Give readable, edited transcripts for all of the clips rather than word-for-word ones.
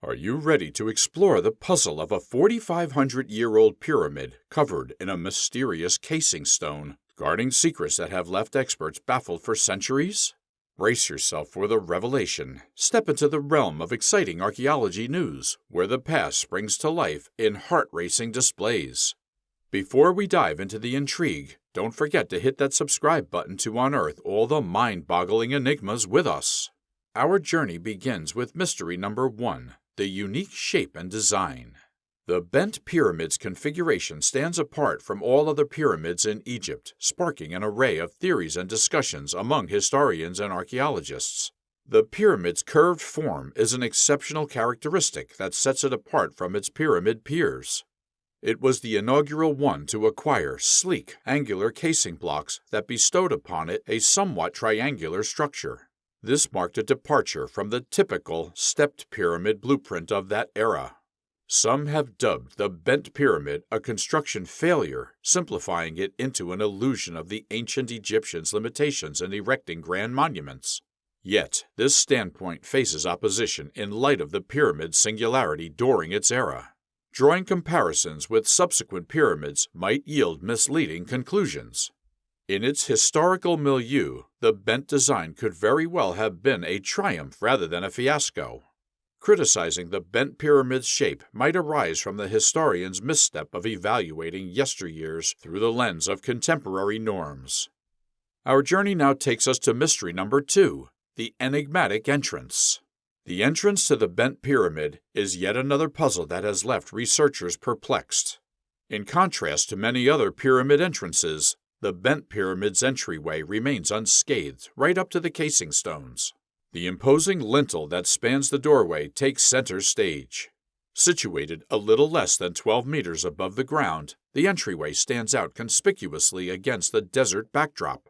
Are you ready to explore the puzzle of a 4,500-year-old pyramid covered in a mysterious casing stone, guarding secrets that have left experts baffled for centuries? Brace yourself for the revelation. Step into the realm of exciting archaeology news, where the past springs to life in heart-racing displays. Before we dive into the intrigue, don't forget to hit that subscribe button to unearth all the mind-boggling enigmas with us. Our journey begins with mystery number 1. The unique shape and design. The bent pyramid's configuration stands apart from all other pyramids in Egypt, sparking an array of theories and discussions among historians and archaeologists. The pyramid's curved form is an exceptional characteristic that sets it apart from its pyramid peers. It was the inaugural one to acquire sleek, angular casing blocks that bestowed upon it a somewhat triangular structure. This marked a departure from the typical stepped pyramid blueprint of that era. Some have dubbed the bent pyramid a construction failure, simplifying it into an illusion of the ancient Egyptians' limitations in erecting grand monuments. Yet, this standpoint faces opposition in light of the pyramid's singularity during its era. Drawing comparisons with subsequent pyramids might yield misleading conclusions. In its historical milieu, the bent design could very well have been a triumph rather than a fiasco. Criticizing the bent pyramid's shape might arise from the historian's misstep of evaluating yesteryears through the lens of contemporary norms. Our journey now takes us to mystery number 2, the enigmatic entrance. The entrance to the bent pyramid is yet another puzzle that has left researchers perplexed. In contrast to many other pyramid entrances, the bent pyramid's entryway remains unscathed right up to the casing stones. The imposing lintel that spans the doorway takes center stage. Situated a little less than 12 meters above the ground, the entryway stands out conspicuously against the desert backdrop.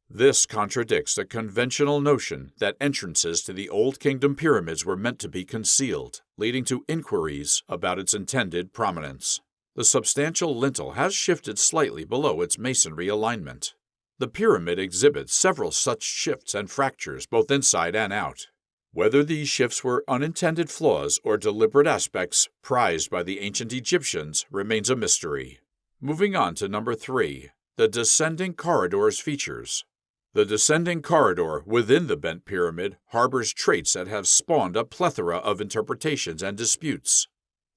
This contradicts the conventional notion that entrances to the Old Kingdom pyramids were meant to be concealed, leading to inquiries about its intended prominence. The substantial lintel has shifted slightly below its masonry alignment. The pyramid exhibits several such shifts and fractures both inside and out. Whether these shifts were unintended flaws or deliberate aspects prized by the ancient Egyptians remains a mystery. Moving on to number 3, the descending corridor's features. The descending corridor within the bent pyramid harbors traits that have spawned a plethora of interpretations and disputes.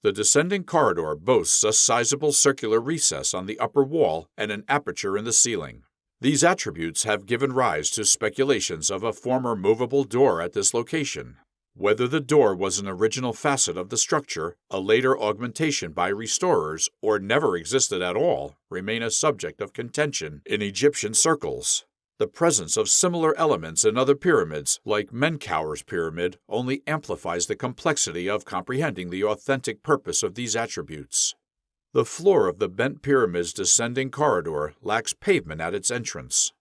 The descending corridor boasts a sizable circular recess on the upper wall and an aperture in the ceiling. These attributes have given rise to speculations of a former movable door at this location. Whether the door was an original facet of the structure, a later augmentation by restorers, or never existed at all, remain a subject of contention in Egyptian circles. The presence of similar elements in other pyramids, like Menkaur's pyramid, only amplifies the complexity of comprehending the authentic purpose of these attributes. The floor of the bent pyramid's descending corridor lacks pavement at its entrance.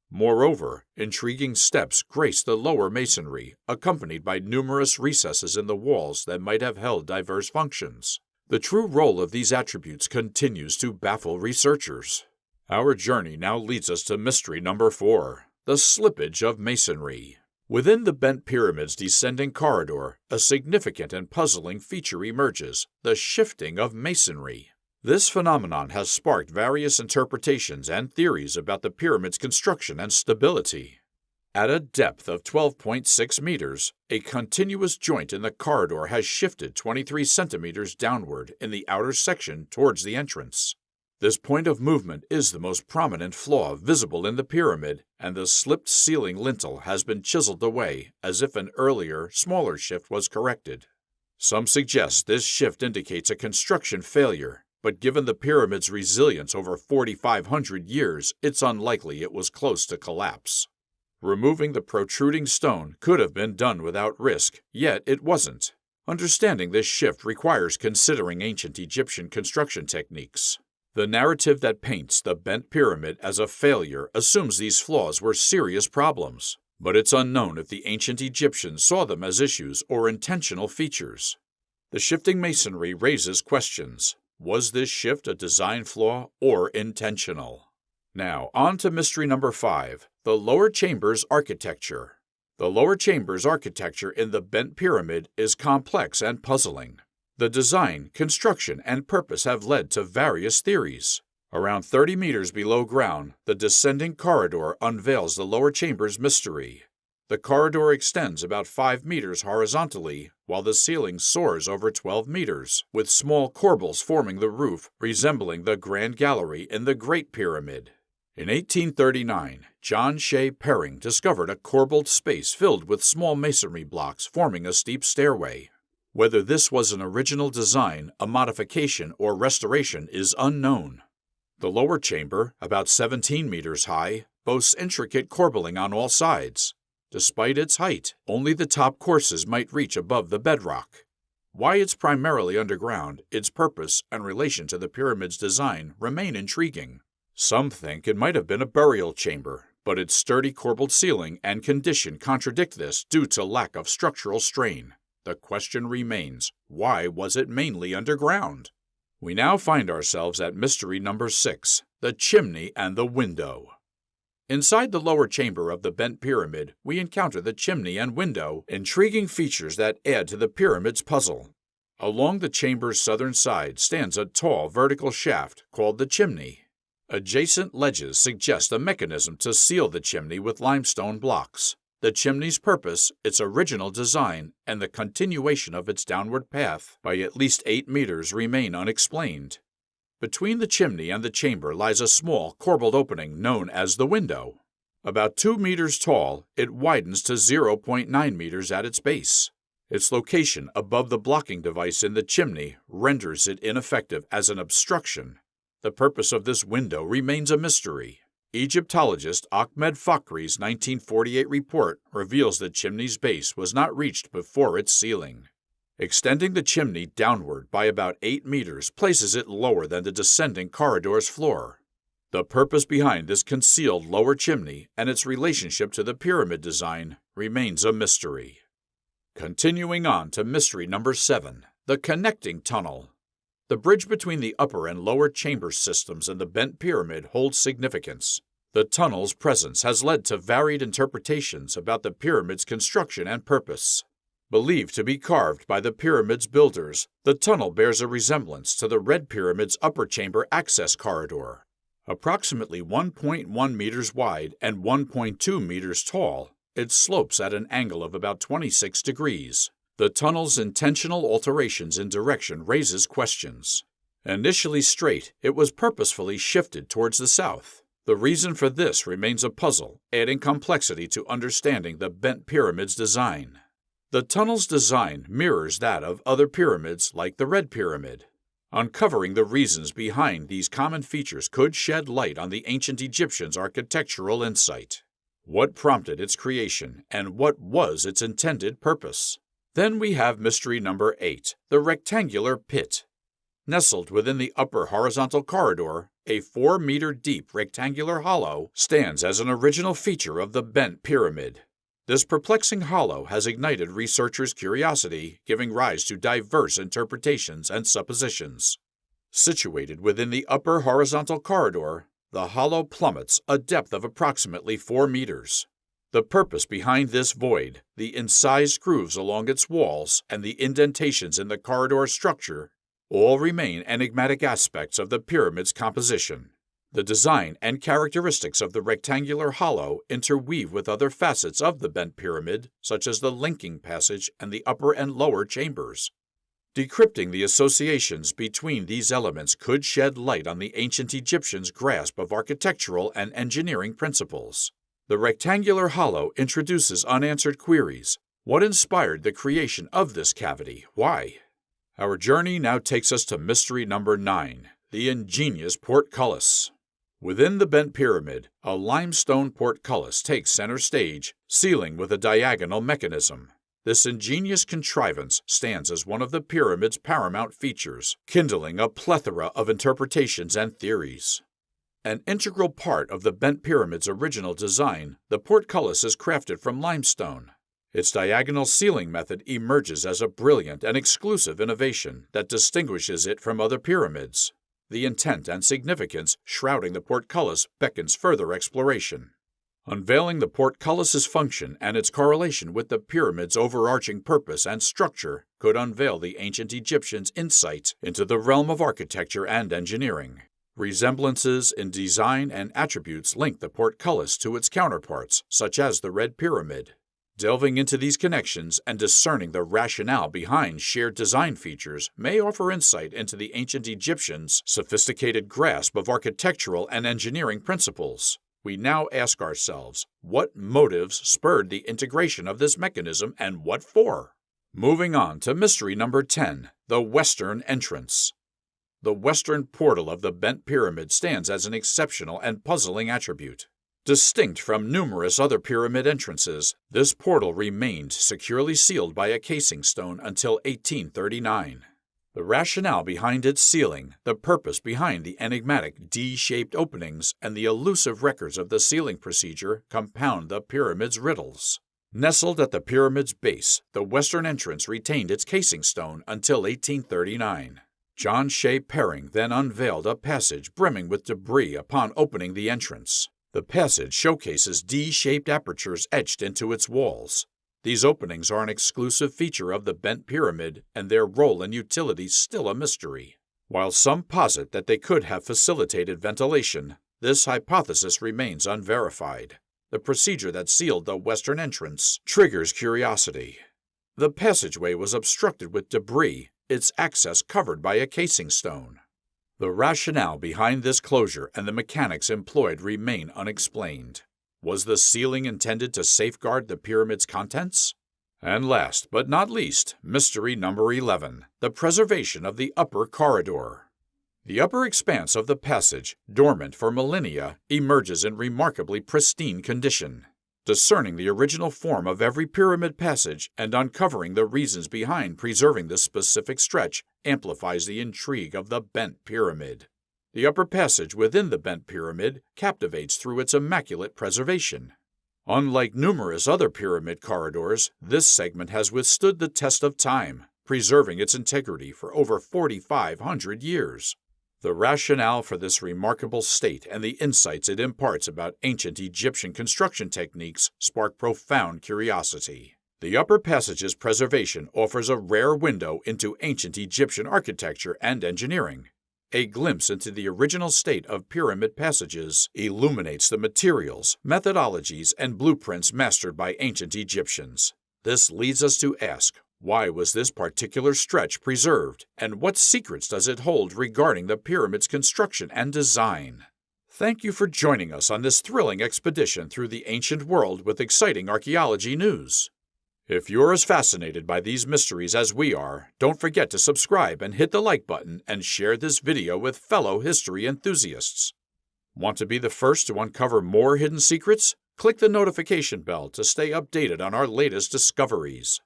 Moreover, intriguing steps grace the lower masonry, accompanied by numerous recesses in the walls that might have held diverse functions. The true role of these attributes continues to baffle researchers. Our journey now leads us to mystery number 4, the slippage of masonry. Within the bent pyramid's descending corridor, a significant and puzzling feature emerges, the shifting of masonry. This phenomenon has sparked various interpretations and theories about the pyramid's construction and stability. At a depth of 12.6 meters, a continuous joint in the corridor has shifted 23 centimeters downward in the outer section towards the entrance. This point of movement is the most prominent flaw visible in the pyramid, and the slipped ceiling lintel has been chiseled away as if an earlier, smaller shift was corrected. Some suggest this shift indicates a construction failure, but given the pyramid's resilience over 4,500 years, it's unlikely it was close to collapse. Removing the protruding stone could have been done without risk, yet it wasn't. Understanding this shift requires considering ancient Egyptian construction techniques. The narrative that paints the bent pyramid as a failure assumes these flaws were serious problems, but it's unknown if the ancient Egyptians saw them as issues or intentional features. The shifting masonry raises questions. Was this shift a design flaw or intentional? Now, on to mystery number 5, the lower chamber's architecture. The lower chamber's architecture in the bent pyramid is complex and puzzling. The design, construction, and purpose have led to various theories. Around 30 meters below ground, the descending corridor unveils the lower chamber's mystery. The corridor extends about 5 meters horizontally, while the ceiling soars over 12 meters, with small corbels forming the roof, resembling the Grand Gallery in the Great Pyramid. In 1839, John Shea Perring discovered a corbelled space filled with small masonry blocks forming a steep stairway. Whether this was an original design, a modification, or restoration is unknown. The lower chamber, about 17 meters high, boasts intricate corbelling on all sides. Despite its height, only the top courses might reach above the bedrock. Why it's primarily underground, its purpose, and relation to the pyramid's design remain intriguing. Some think it might have been a burial chamber, but its sturdy corbelled ceiling and condition contradict this due to lack of structural strain. The question remains, why was it mainly underground? We now find ourselves at mystery number 6, the chimney and the window. Inside the lower chamber of the bent pyramid, we encounter the chimney and window, intriguing features that add to the pyramid's puzzle. Along the chamber's southern side stands a tall vertical shaft called the chimney. Adjacent ledges suggest a mechanism to seal the chimney with limestone blocks. The chimney's purpose, its original design, and the continuation of its downward path by at least 8 meters remain unexplained. Between the chimney and the chamber lies a small, corbelled opening known as the window. About 2 meters tall, it widens to 0.9 meters at its base. Its location above the blocking device in the chimney renders it ineffective as an obstruction. The purpose of this window remains a mystery. Egyptologist Ahmed Fakhri's 1948 report reveals the chimney's base was not reached before its ceiling. Extending the chimney downward by about 8 meters places it lower than the descending corridor's floor. The purpose behind this concealed lower chimney and its relationship to the pyramid design remains a mystery. Continuing on to mystery number 7, the connecting tunnel. The bridge between the upper and lower chamber systems in the bent pyramid holds significance. The tunnel's presence has led to varied interpretations about the pyramid's construction and purpose. Believed to be carved by the pyramid's builders, the tunnel bears a resemblance to the Red Pyramid's upper chamber access corridor. Approximately 1.1 meters wide and 1.2 meters tall, it slopes at an angle of about 26 degrees. The tunnel's intentional alterations in direction raises questions. Initially straight, it was purposefully shifted towards the south. The reason for this remains a puzzle, adding complexity to understanding the bent pyramid's design. The tunnel's design mirrors that of other pyramids like the Red Pyramid. Uncovering the reasons behind these common features could shed light on the ancient Egyptians' architectural insight. What prompted its creation, and what was its intended purpose? Then we have mystery number 8, the rectangular pit. Nestled within the upper horizontal corridor, a 4-meter-deep rectangular hollow stands as an original feature of the bent pyramid. This perplexing hollow has ignited researchers' curiosity, giving rise to diverse interpretations and suppositions. Situated within the upper horizontal corridor, the hollow plummets a depth of approximately 4 meters. The purpose behind this void, the incised grooves along its walls, and the indentations in the corridor's structure all remain enigmatic aspects of the pyramid's composition. The design and characteristics of the rectangular hollow interweave with other facets of the bent pyramid, such as the linking passage and the upper and lower chambers. Decrypting the associations between these elements could shed light on the ancient Egyptians' grasp of architectural and engineering principles. The rectangular hollow introduces unanswered queries. What inspired the creation of this cavity? Why? Our journey now takes us to mystery number 9, the ingenious portcullis. Within the bent pyramid, a limestone portcullis takes center stage, sealing with a diagonal mechanism. This ingenious contrivance stands as one of the pyramid's paramount features, kindling a plethora of interpretations and theories. An integral part of the bent pyramid's original design, the portcullis is crafted from limestone. Its diagonal sealing method emerges as a brilliant and exclusive innovation that distinguishes it from other pyramids. The intent and significance shrouding the portcullis beckons further exploration. Unveiling the portcullis's function and its correlation with the pyramid's overarching purpose and structure could unveil the ancient Egyptians' insight into the realm of architecture and engineering. Resemblances in design and attributes link the portcullis to its counterparts, such as the Red Pyramid. Delving into these connections and discerning the rationale behind shared design features may offer insight into the ancient Egyptians' sophisticated grasp of architectural and engineering principles. We now ask ourselves, what motives spurred the integration of this mechanism and what for? Moving on to mystery number 10, the Western Entrance. The western portal of the bent pyramid stands as an exceptional and puzzling attribute. Distinct from numerous other pyramid entrances, this portal remained securely sealed by a casing stone until 1839. The rationale behind its sealing, the purpose behind the enigmatic D-shaped openings, and the elusive records of the sealing procedure compound the pyramid's riddles. Nestled at the pyramid's base, the western entrance retained its casing stone until 1839. John Shea Perring then unveiled a passage brimming with debris upon opening the entrance. The passage showcases D-shaped apertures etched into its walls. These openings are an exclusive feature of the bent pyramid, and their role and utility still a mystery. While some posit that they could have facilitated ventilation, this hypothesis remains unverified. The procedure that sealed the western entrance triggers curiosity. The passageway was obstructed with debris, its access covered by a casing stone. The rationale behind this closure and the mechanics employed remain unexplained. Was the sealing intended to safeguard the pyramid's contents? And last but not least, mystery number 11, the preservation of the upper corridor. The upper expanse of the passage, dormant for millennia, emerges in remarkably pristine condition. Discerning the original form of every pyramid passage and uncovering the reasons behind preserving this specific stretch amplifies the intrigue of the bent pyramid. The upper passage within the bent pyramid captivates through its immaculate preservation. Unlike numerous other pyramid corridors, this segment has withstood the test of time, preserving its integrity for over 4,500 years. The rationale for this remarkable state and the insights it imparts about ancient Egyptian construction techniques spark profound curiosity. The upper passage's preservation offers a rare window into ancient Egyptian architecture and engineering. A glimpse into the original state of pyramid passages illuminates the materials, methodologies, and blueprints mastered by ancient Egyptians. This leads us to ask, why was this particular stretch preserved, and what secrets does it hold regarding the pyramid's construction and design? Thank you for joining us on this thrilling expedition through the ancient world with exciting archaeology news. If you're as fascinated by these mysteries as we are, don't forget to subscribe and hit the like button and share this video with fellow history enthusiasts. Want to be the first to uncover more hidden secrets? Click the notification bell to stay updated on our latest discoveries.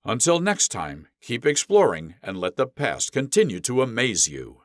Until next time, keep exploring and let the past continue to amaze you.